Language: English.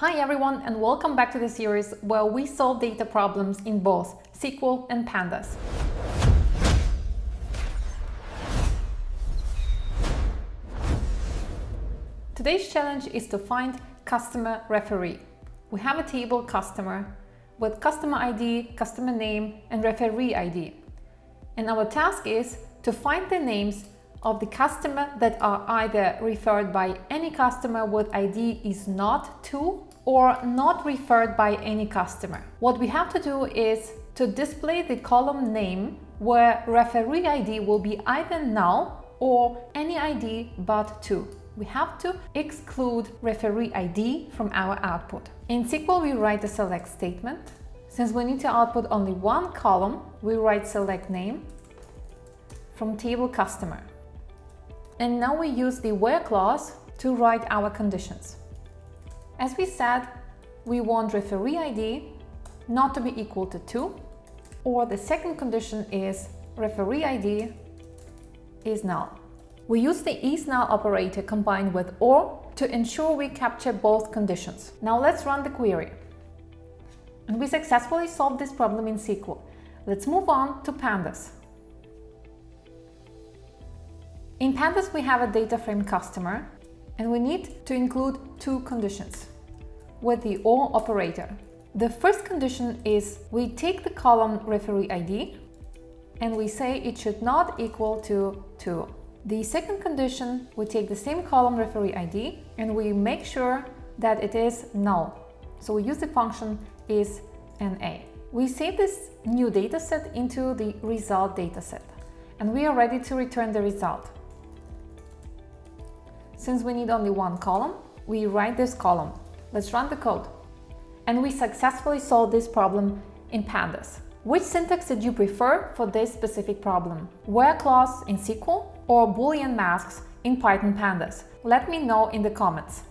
Hi everyone, and welcome back to the series where we solve data problems in both SQL and Pandas. Today's challenge is to find customer referee. We have a table customer with customer ID, customer name, and referee ID. And our task is to find the names of the customer that are either referred by any customer with ID is not to or not referred by any customer. What we have to do is to display the column name where referee ID will be either null or any ID but to. We have to exclude referee ID from our output. In SQL, we write the select statement. Since we need to output only one column, we write select name from table customer. And now we use the where clause to write our conditions. As we said, we want referee ID not to be equal to 2, or the second condition is referee ID is null. We use the is null operator combined with or to ensure we capture both conditions. Now let's run the query. And we successfully solved this problem in SQL. Let's move on to Pandas. In Pandas, we have a data frame customer, and we need to include two conditions with the or operator. The first condition is we take the column referee ID and we say it should not equal to 2. The second condition, we take the same column referee ID and we make sure that it is null. So we use the function isna. We save this new dataset into the result dataset and we are ready to return the result. Since we need only one column, we write this column. Let's run the code. And we successfully solved this problem in Pandas. Which syntax did you prefer for this specific problem? Where clause in SQL or boolean masks in Python Pandas? Let me know in the comments.